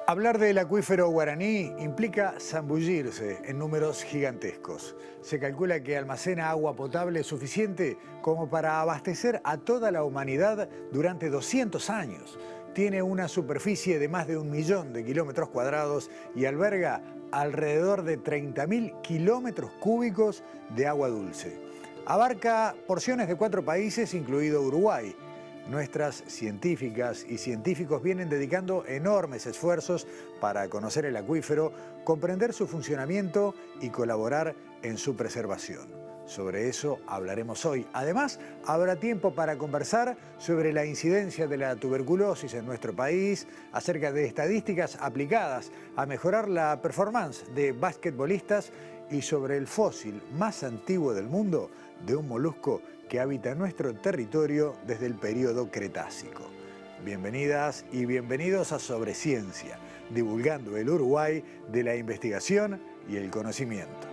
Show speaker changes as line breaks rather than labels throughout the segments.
Hablar del acuífero guaraní implica zambullirse en números gigantescos. Se calcula que almacena agua potable suficiente como para abastecer a toda la humanidad durante 200 años. Tiene una superficie de más de 1.000.000 de kilómetros cuadrados y alberga alrededor de 30.000 kilómetros cúbicos de agua dulce. Abarca porciones de 4 países, incluido Uruguay. Nuestras científicas y científicos vienen dedicando enormes esfuerzos para conocer el acuífero, comprender su funcionamiento y colaborar en su preservación. Sobre eso hablaremos hoy. Además, habrá tiempo para conversar sobre la incidencia de la tuberculosis en nuestro país, acerca de estadísticas aplicadas a mejorar la performance de basquetbolistas y sobre el fósil más antiguo del mundo de un molusco que habita nuestro territorio desde el período Cretácico. Bienvenidas y bienvenidos a Sobre Ciencia, divulgando el Uruguay de la investigación y el conocimiento.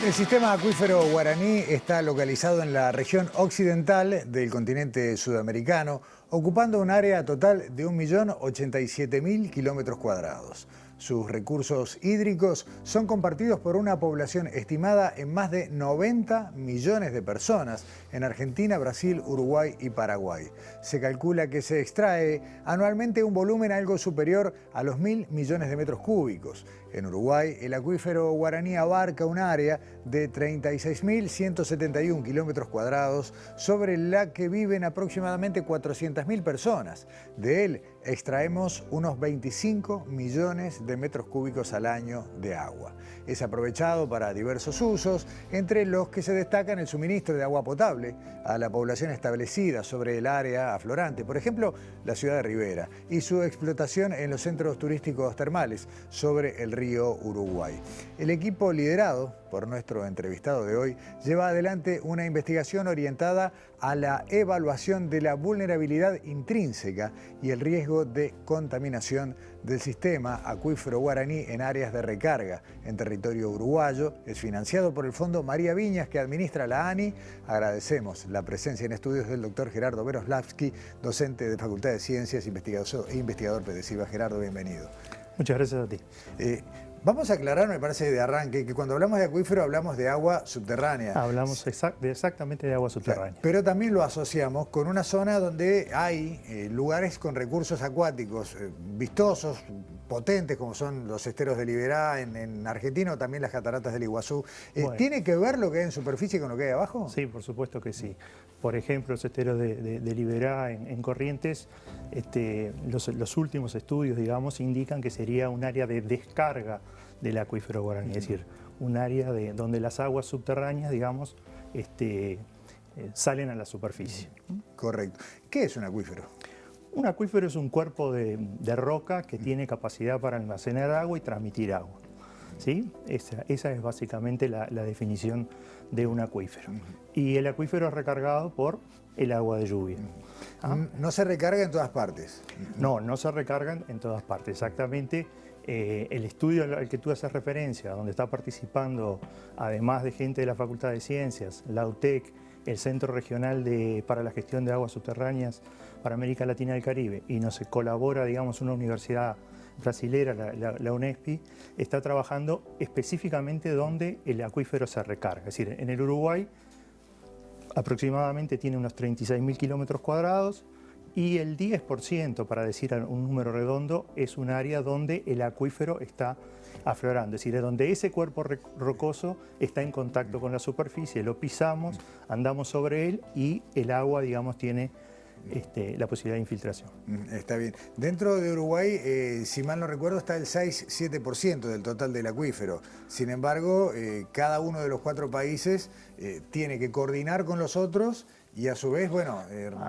El sistema acuífero guaraní está localizado en la región occidental del continente sudamericano, ocupando un área total de 1.087.000 kilómetros cuadrados. Sus recursos hídricos son compartidos por una población estimada en más de 90 millones de personas en Argentina, Brasil, Uruguay y Paraguay. Se calcula que se extrae anualmente un volumen algo superior a los 1.000 millones de metros cúbicos. En Uruguay, el acuífero guaraní abarca un área de 36.171 kilómetros cuadrados, sobre la que viven aproximadamente 400.000 personas. De él extraemos unos 25 millones de metros cúbicos al año de agua. Es aprovechado para diversos usos, entre los que se destacan el suministro de agua potable a la población establecida sobre el área aflorante, por ejemplo, la ciudad de Rivera, y su explotación en los centros turísticos termales sobre el río Uruguay. El equipo liderado por nuestro entrevistado de hoy lleva adelante una investigación orientada a la evaluación de la vulnerabilidad intrínseca y el riesgo de contaminación del sistema acuífero guaraní en áreas de recarga en territorio uruguayo. Es financiado por el Fondo María Viñas, que administra la ANI. Agradecemos la presencia en estudios del doctor Gerardo Beroslavsky, docente de Facultad de Ciencias e investigador PDCIBA. Gerardo, bienvenido.
Muchas gracias a ti.
Vamos a aclarar, me parece, de arranque, que cuando hablamos de acuífero hablamos de agua subterránea.
Hablamos exactamente de agua subterránea.
Claro, pero también lo asociamos con una zona donde hay lugares con recursos acuáticos vistosos, potentes, como son los esteros de Liberá en Argentina, o también las cataratas del Iguazú. Bueno. ¿Tiene que ver lo que hay en superficie con lo que hay abajo?
Sí, por supuesto que sí. Por ejemplo, los esteros de Liberá en Corrientes, los últimos estudios, digamos, indican que sería un área de descarga del acuífero guaraní, es decir, un área donde las aguas subterráneas, digamos, salen a la superficie.
Correcto. ¿Qué es un acuífero?
Un acuífero es un cuerpo de roca que tiene capacidad para almacenar agua y transmitir agua. ¿Sí? Esa es básicamente la definición de un acuífero. Y el acuífero es recargado por el agua de lluvia.
¿No se recarga en todas partes?
No, no se recargan en todas partes. Exactamente. El estudio al que tú haces referencia, donde está participando, además de gente de la Facultad de Ciencias, la UTEC, el Centro Regional para la Gestión de Aguas Subterráneas para América Latina y el Caribe, y nos colabora, digamos, una universidad brasilera, la UNESPI, está trabajando específicamente donde el acuífero se recarga. Es decir, en el Uruguay aproximadamente tiene unos 36.000 kilómetros cuadrados, y el 10%, para decir un número redondo, es un área donde el acuífero está aflorando, es decir, es donde ese cuerpo rocoso está en contacto con la superficie, lo pisamos, andamos sobre él y el agua, digamos, tiene la posibilidad de infiltración.
Está bien. Dentro de Uruguay, si mal no recuerdo, está el 6-7% del total del acuífero. Sin embargo, cada uno de los 4 países tiene que coordinar con los otros y a su vez, bueno...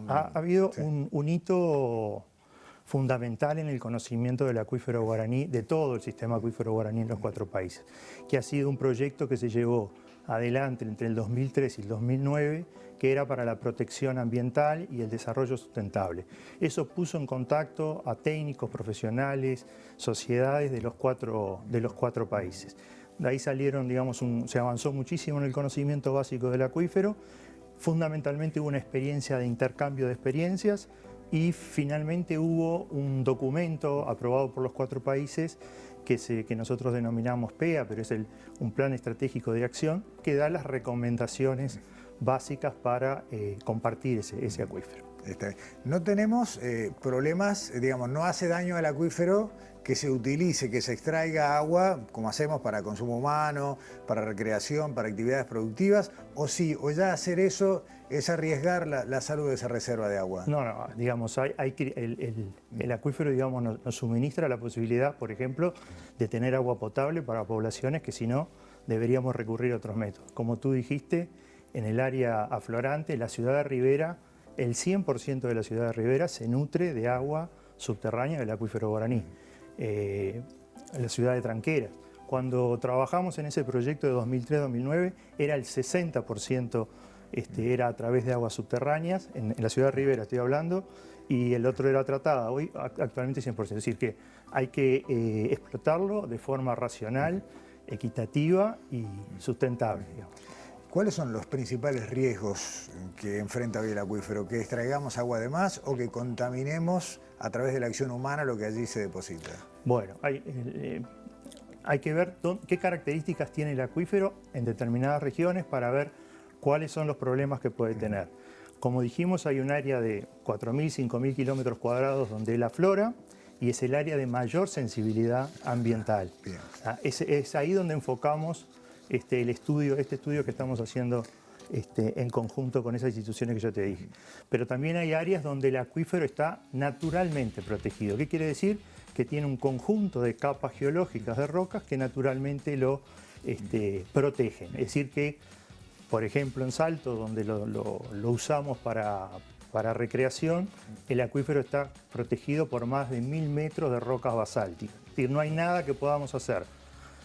ha habido un hito fundamental en el conocimiento del acuífero guaraní, de todo el sistema acuífero guaraní en los 4 países, que ha sido un proyecto que se llevó adelante entre el 2003 y el 2009, que era para la protección ambiental y el desarrollo sustentable. Eso puso en contacto a técnicos, profesionales, sociedades de los cuatro países. De ahí salieron, digamos, se avanzó muchísimo en el conocimiento básico del acuífero. Fundamentalmente hubo una experiencia de intercambio de experiencias y finalmente hubo un documento aprobado por los 4 países que nosotros denominamos PEA, pero es un plan estratégico de acción que da las recomendaciones básicas para compartir ese acuífero.
No tenemos problemas, digamos, no hace daño al acuífero que se utilice, que se extraiga agua, como hacemos para consumo humano, para recreación, para actividades productivas, o sí, o ya hacer eso es arriesgar la salud de esa reserva de agua.
No, digamos, el acuífero, digamos, nos suministra la posibilidad, por ejemplo, de tener agua potable para poblaciones que si no, deberíamos recurrir a otros métodos. Como tú dijiste, en el área aflorante, la ciudad de Rivera, el 100% de la ciudad de Rivera se nutre de agua subterránea del acuífero guaraní. La ciudad de Tranqueras. Cuando trabajamos en ese proyecto de 2003-2009, era el 60% era a través de aguas subterráneas, en la ciudad de Rivera estoy hablando, y el otro era tratada, hoy actualmente 100%. Es decir, que hay que explotarlo de forma racional, equitativa y sustentable, digamos.
¿Cuáles son los principales riesgos que enfrenta hoy el acuífero? ¿Que extraigamos agua de más o que contaminemos a través de la acción humana lo que allí se deposita?
Bueno, hay que ver qué características tiene el acuífero en determinadas regiones para ver cuáles son los problemas que puede tener. Como dijimos, hay un área de 4.000, 5.000 kilómetros cuadrados donde él aflora y es el área de mayor sensibilidad ambiental. Es ahí donde enfocamos este estudio que estamos haciendo en conjunto con esas instituciones que yo te dije. Pero también hay áreas donde el acuífero está naturalmente protegido. ¿Qué quiere decir? Que tiene un conjunto de capas geológicas de rocas que naturalmente lo protegen. Es decir que, por ejemplo, en Salto, donde lo usamos para recreación, el acuífero está protegido por más de 1000 metros de rocas basálticas. Es decir, no hay nada que podamos hacer,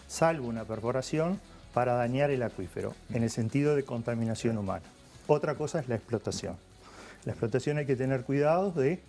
salvo una perforación, para dañar el acuífero, en el sentido de contaminación humana. Otra cosa es la explotación. La explotación hay que tener cuidado de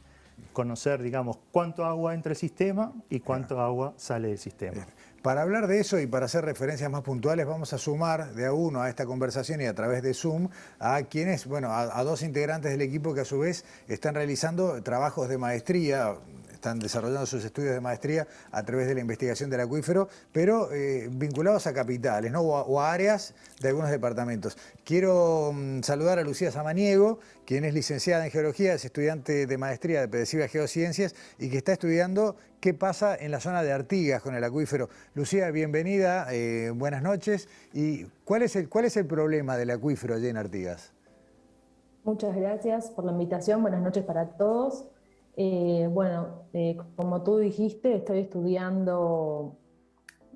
conocer, digamos, cuánto agua entra al sistema y cuánto agua sale del sistema.
Para hablar de eso y para hacer referencias más puntuales, vamos a sumar de a uno a esta conversación y a través de Zoom a quienes, bueno, a 2 integrantes del equipo que a su vez están realizando trabajos de maestría, están desarrollando sus estudios de maestría a través de la investigación del acuífero, pero vinculados a capitales, ¿no? o a áreas de algunos departamentos. Quiero saludar a Lucía Samaniego, quien es licenciada en Geología, es estudiante de maestría de PEDESIVA Geociencias y que está estudiando qué pasa en la zona de Artigas con el acuífero. Lucía, bienvenida, buenas noches. ¿Y cuál es el problema del acuífero allí en Artigas?
Muchas gracias por la invitación, buenas noches para todos. Como tú dijiste, estoy estudiando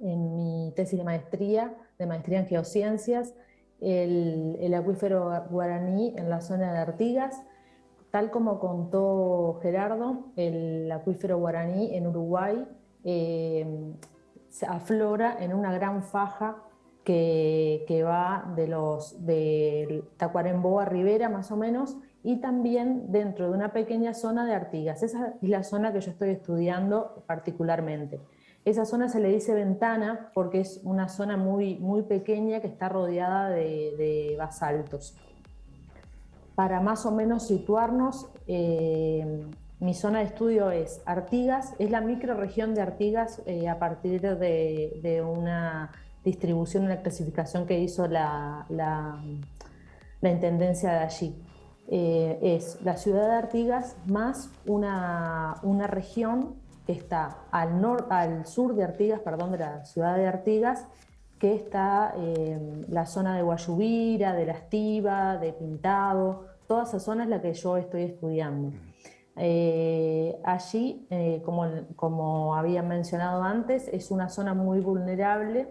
en mi tesis de maestría en Geociencias, el acuífero guaraní en la zona de Artigas. Tal como contó Gerardo, el acuífero guaraní en Uruguay se aflora en una gran faja que va de Tacuarembó a Rivera más o menos, y también dentro de una pequeña zona de Artigas. Esa es la zona que yo estoy estudiando particularmente. Esa zona se le dice ventana porque es una zona muy, muy pequeña que está rodeada de basaltos. Para más o menos situarnos, mi zona de estudio es Artigas, es la microrregión de Artigas a partir de una distribución, una clasificación que hizo la intendencia de allí. Es la ciudad de Artigas más una región que está al sur de Artigas, de la ciudad de Artigas, que está la zona de Guayubira, de La Estiva, de Pintado, toda esa zona es la que yo estoy estudiando. Allí, como había mencionado antes, es una zona muy vulnerable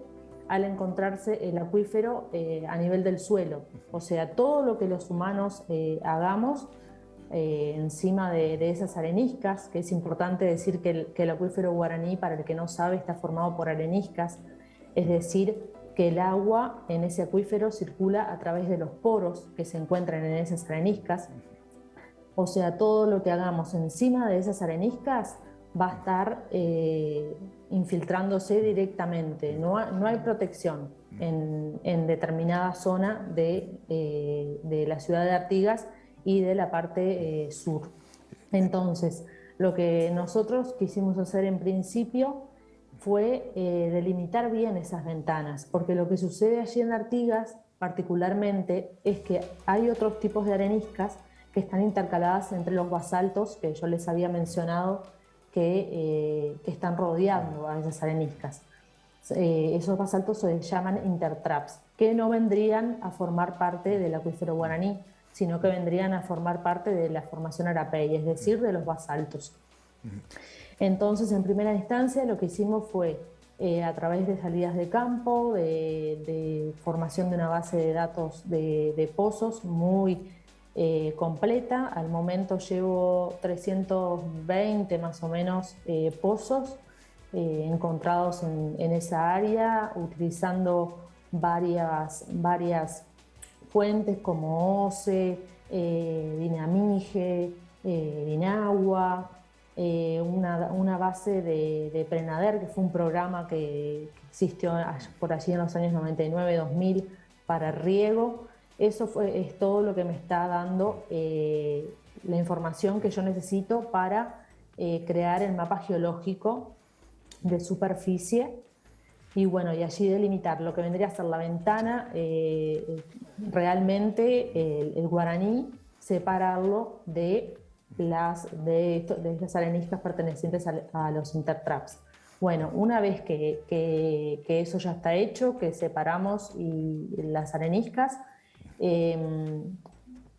al encontrarse el acuífero a nivel del suelo. O sea, todo lo que los humanos hagamos encima de esas areniscas, que es importante decir que el acuífero guaraní, para el que no sabe, está formado por areniscas, es decir, que el agua en ese acuífero circula a través de los poros que se encuentran en esas areniscas. O sea, todo lo que hagamos encima de esas areniscas va a estar infiltrándose directamente. No hay protección en determinada zona de la ciudad de Artigas y de la parte sur. Entonces, lo que nosotros quisimos hacer en principio fue delimitar bien esas ventanas, porque lo que sucede allí en Artigas particularmente es que hay otros tipos de areniscas que están intercaladas entre los basaltos que yo les había mencionado que están rodeando a esas areniscas. Esos basaltos se llaman intertraps, que no vendrían a formar parte del acuífero guaraní, sino que vendrían a formar parte de la formación Arapey, es decir, de los basaltos. Entonces, en primera instancia, lo que hicimos fue, a través de salidas de campo, de formación de una base de datos de pozos muy completa. Al momento llevo 320 más o menos pozos encontrados en esa área, utilizando varias fuentes como OCE, Dinamige, Dinagua, una base de Prenader, que fue un programa que existió por allí en los años 99-2000 para riego. Eso es todo lo que me está dando la información que yo necesito para crear el mapa geológico de superficie y bueno, y allí delimitar lo que vendría a ser la ventana, realmente el guaraní, separarlo de estas areniscas pertenecientes a los intertraps. Bueno, una vez que eso ya está hecho, que separamos las areniscas,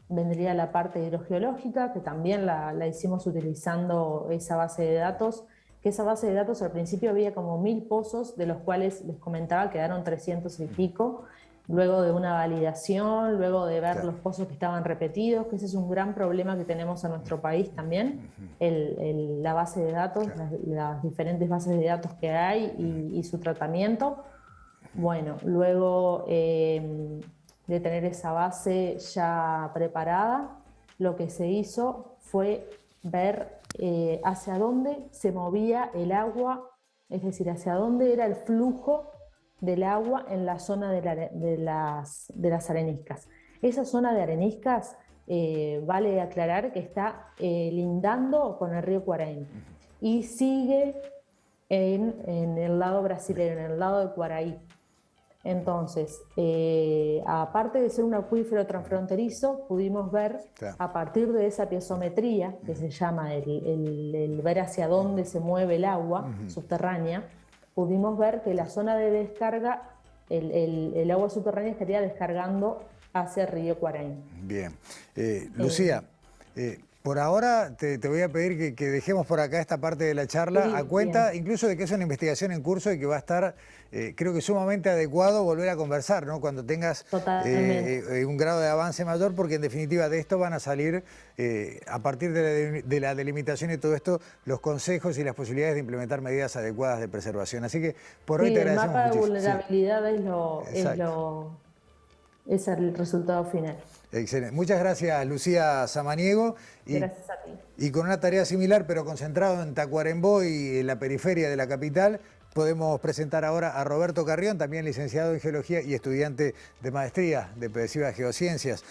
vendría la parte hidrogeológica, que también la hicimos utilizando esa base de datos, que esa base de datos al principio había como 1000 pozos, de los cuales les comentaba quedaron 300 y pico, luego de una validación, luego de ver los pozos que estaban repetidos, que ese es un gran problema que tenemos en nuestro país también, la base de datos, las diferentes bases de datos que hay y su tratamiento. Bueno, luego de tener esa base ya preparada, lo que se hizo fue ver hacia dónde se movía el agua, es decir, hacia dónde era el flujo del agua en la zona de las areniscas. Esa zona de areniscas, vale aclarar que está lindando con el río Cuaraí y sigue en el lado brasileño, en el lado de Cuaraí. Entonces, aparte de ser un acuífero transfronterizo, pudimos ver a partir de esa piezometría, que se llama el ver hacia dónde se mueve el agua subterránea, pudimos ver que la zona de descarga, el agua subterránea estaría descargando hacia el río Cuaraí.
Bien. Lucía, por ahora te voy a pedir que dejemos por acá esta parte de la charla, a cuenta incluso de que es una investigación en curso y que va a estar, creo que sumamente adecuado volver a conversar, ¿no? Cuando tengas un grado de avance mayor, porque en definitiva de esto van a salir, a partir de la delimitación y todo esto, los consejos y las posibilidades de implementar medidas adecuadas de preservación. Así que por hoy te agradecemos muchísimo.
El mapa de vulnerabilidad es el resultado final.
Excelente. Muchas gracias, Lucía Samaniego.
Gracias a ti.
Y con una tarea similar, pero concentrado en Tacuarembó y en la periferia de la capital, podemos presentar ahora a Roberto Carrión, también licenciado en Geología y estudiante de maestría de PSIVA Geociencias.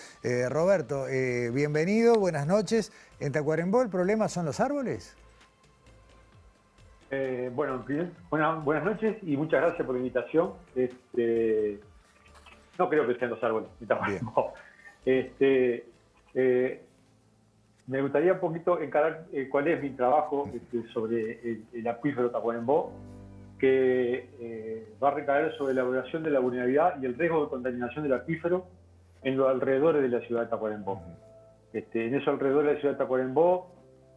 Roberto, bienvenido, buenas noches. En Tacuarembó, ¿el problema son los árboles?
Buenas noches y muchas gracias por la invitación. No creo que sean los árboles de Tacuarembó. Me gustaría un poquito encarar cuál es mi trabajo sobre el acuífero Tacuarembó, que va a recaer sobre la evaluación de la vulnerabilidad y el riesgo de contaminación del acuífero en los alrededores de la ciudad de Tacuarembó. En esos alrededores de la ciudad de Tacuarembó,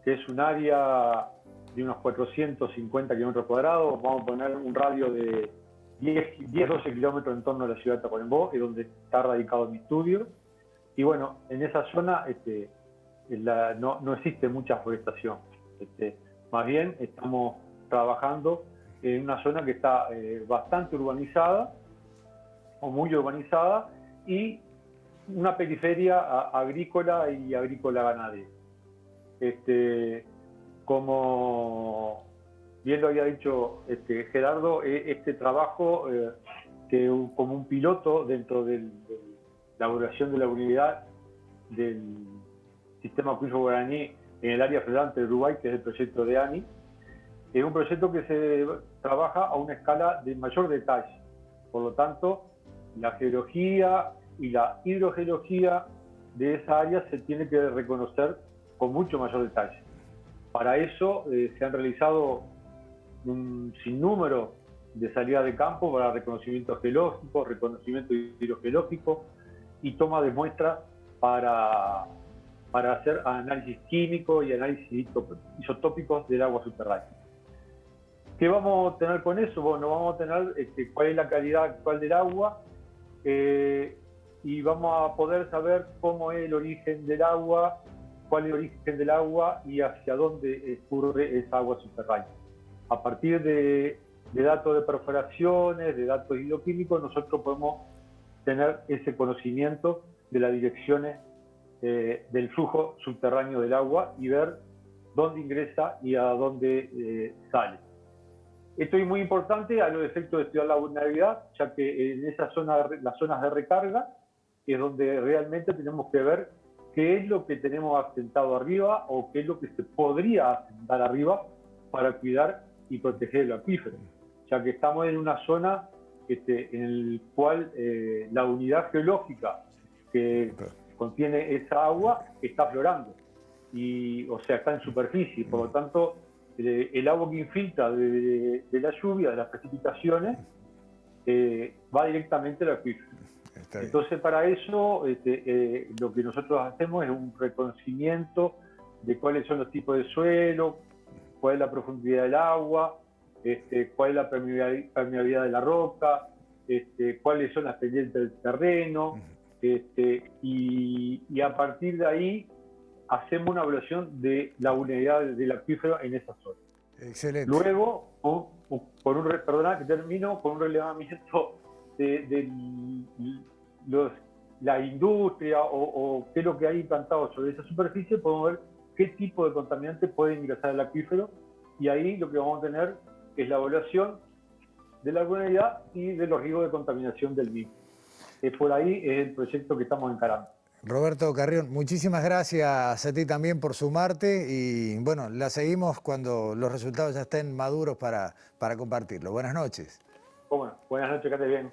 que es un área de unos 450 kilómetros cuadrados, vamos a poner un radio de 10-12 kilómetros en torno a la ciudad de Tacuarembó, es donde está radicado mi estudio. Y bueno, en esa zona no existe mucha forestación. Más bien estamos trabajando en una zona que está bastante urbanizada muy urbanizada y una periferia agrícola y agrícola ganadera. Como bien lo había dicho Gerardo, este trabajo que como un piloto dentro de la elaboración de la unidad del sistema acuífero guaraní en el área flotante de Uruguay, que es el proyecto de ANI, es un proyecto que se trabaja a una escala de mayor detalle. Por lo tanto, la geología y la hidrogeología de esa área se tiene que reconocer con mucho mayor detalle. Para eso se han realizado un sinnúmero de salidas de campo para reconocimiento geológico, reconocimiento hidrogeológico y toma de muestras para hacer análisis químico y análisis isotópicos del agua subterránea. ¿Qué vamos a tener con eso? Bueno, vamos a tener cuál es la calidad actual del agua y vamos a poder saber cómo es el origen del agua, cuál es el origen del agua y hacia dónde escurre esa agua subterránea. A partir de datos de perforaciones, de datos hidroquímicos, nosotros podemos tener ese conocimiento de las direcciones del flujo subterráneo del agua y ver dónde ingresa y a dónde sale. Esto es muy importante a los efectos de estudiar la vulnerabilidad, ya que en esa zona, las zonas de recarga, es donde realmente tenemos que ver qué es lo que tenemos asentado arriba o qué es lo que se podría asentar arriba para cuidar y proteger el acuífero, ya que estamos en una zona en la cual la unidad geológica que contiene esa agua está aflorando, o sea, está en superficie, por lo tanto, el agua que infiltra de la lluvia, de las precipitaciones, va directamente al acuífero. Entonces, para eso, lo que nosotros hacemos es un reconocimiento de cuáles son los tipos de suelo, cuál es la profundidad del agua, cuál es la permeabilidad de la roca, cuáles son las pendientes del terreno, y a partir de ahí hacemos una evaluación de la vulnerabilidad del acuífero en esa zona.
Excelente.
Luego, perdona que termino, con un relevamiento de la industria o qué es lo que hay implantado sobre esa superficie, podemos ver qué tipo de contaminante puede ingresar al acuífero y ahí lo que vamos a tener es la evaluación de la vulnerabilidad y de los riesgos de contaminación del mismo. Por ahí es el proyecto que estamos encarando.
Roberto Carrión, muchísimas gracias a ti también por sumarte y bueno, la seguimos cuando los resultados ya estén maduros para compartirlo. Buenas noches.
Bueno, buenas noches, que estés bien.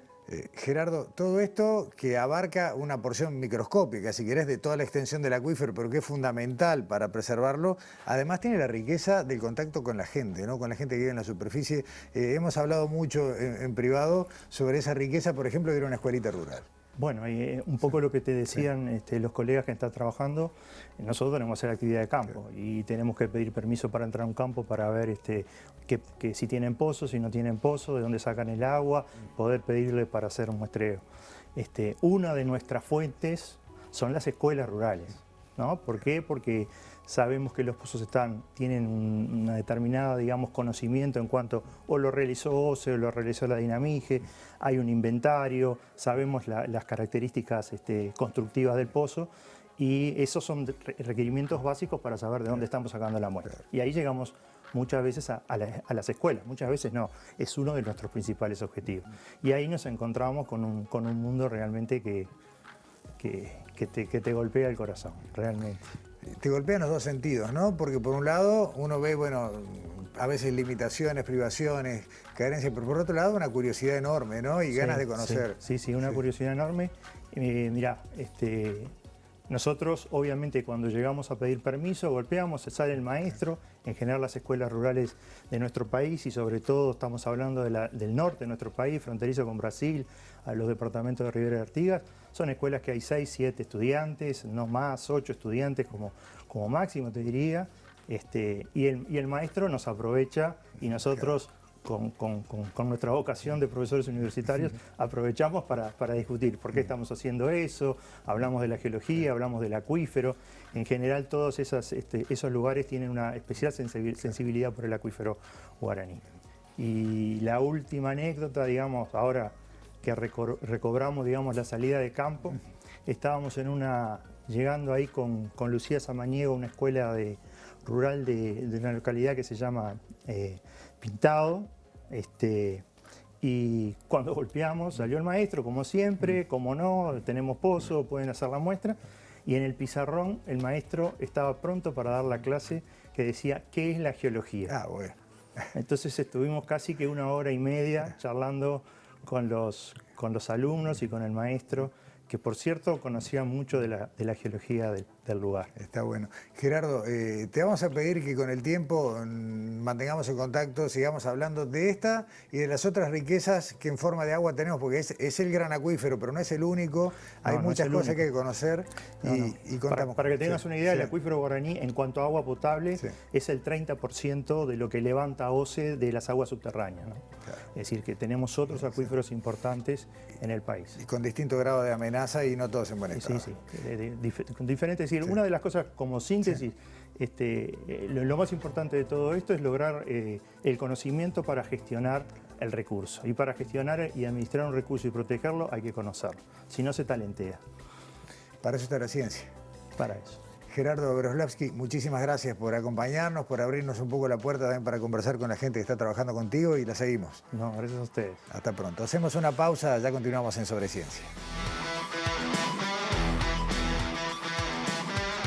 Gerardo, todo esto que abarca una porción microscópica, si querés, de toda la extensión del acuífero, pero que es fundamental para preservarlo, además tiene la riqueza del contacto con la gente, ¿no? Con la gente que vive en la superficie. Hemos hablado mucho en privado sobre esa riqueza, por ejemplo, de ir a una escuelita rural.
Bueno, y un poco lo que te decían los colegas que están trabajando, nosotros tenemos que hacer actividad de campo y tenemos que pedir permiso para entrar a un campo para ver que si tienen pozo, si no tienen pozo, de dónde sacan el agua, poder pedirle para hacer un muestreo. Una de nuestras fuentes son las escuelas rurales, ¿no? ¿Por qué? Porque sabemos que los pozos tienen una determinada, digamos, conocimiento en cuanto o lo realizó OCE o lo realizó la Dinamige, hay un inventario, sabemos las características constructivas del pozo y esos son requerimientos básicos para saber de dónde estamos sacando la muestra. Y ahí llegamos muchas veces a las escuelas, muchas veces no, es uno de nuestros principales objetivos. Y ahí nos encontramos con un mundo realmente que te golpea el corazón, realmente.
Te golpea en los dos sentidos, ¿no? Porque por un lado uno ve, bueno, a veces limitaciones, privaciones, carencias, pero por otro lado una curiosidad enorme, ¿no? Y ganas de conocer.
Sí, una curiosidad enorme. Mirá, nosotros obviamente cuando llegamos a pedir permiso, golpeamos, se sale el maestro, en general las escuelas rurales de nuestro país y sobre todo estamos hablando del norte de nuestro país, fronterizo con Brasil, a los departamentos de Rivera de Artigas, son escuelas que hay 6, 7 estudiantes, no más, 8 estudiantes como máximo te diría, y el maestro nos aprovecha y nosotros con nuestra vocación de profesores universitarios aprovechamos para discutir por qué estamos haciendo eso, hablamos de la geología, hablamos del acuífero, en general todos esos lugares tienen una especial sensibilidad por el acuífero guaraní. Y la última anécdota, digamos, ahora que recobramos, digamos, la salida de campo. Estábamos llegando ahí con Lucía Samaniego, una escuela rural de una localidad que se llama Pintado. Y cuando golpeamos salió el maestro, como siempre, como no, tenemos pozo, pueden hacer la muestra. Y en el pizarrón el maestro estaba pronto para dar la clase que decía ¿qué es la geología?
Ah, bueno.
Entonces estuvimos casi que 1 hora y media charlando con los alumnos y con el maestro, que por cierto conocían mucho de la geología del lugar.
Está bueno. Gerardo, te vamos a pedir que con el tiempo mantengamos el contacto, sigamos hablando de esta y de las otras riquezas que en forma de agua tenemos, porque es el gran acuífero, pero no es el único. Hay muchas cosas que hay que conocer y contamos.
Para que tengas una idea,
sí.
el acuífero guaraní, en cuanto a agua potable,
sí.
es el 30% de lo que levanta OCE de las aguas subterráneas, ¿no?
Claro.
Es decir, que tenemos otros acuíferos importantes en el país.
Y con distinto grado de amenaza y no todos en buen estado.
Sí, con diferentes. Es decir, una de las cosas como síntesis, lo más importante de todo esto es lograr el conocimiento para gestionar el recurso. Y para gestionar y administrar un recurso y protegerlo hay que conocerlo. Si no, se talentea.
Para eso está la ciencia.
Para eso.
Gerardo Beroslavsky, muchísimas gracias por acompañarnos, por abrirnos un poco la puerta también para conversar con la gente que está trabajando contigo y la seguimos.
No, gracias a ustedes.
Hasta pronto. Hacemos una pausa, ya continuamos en Sobre Ciencia.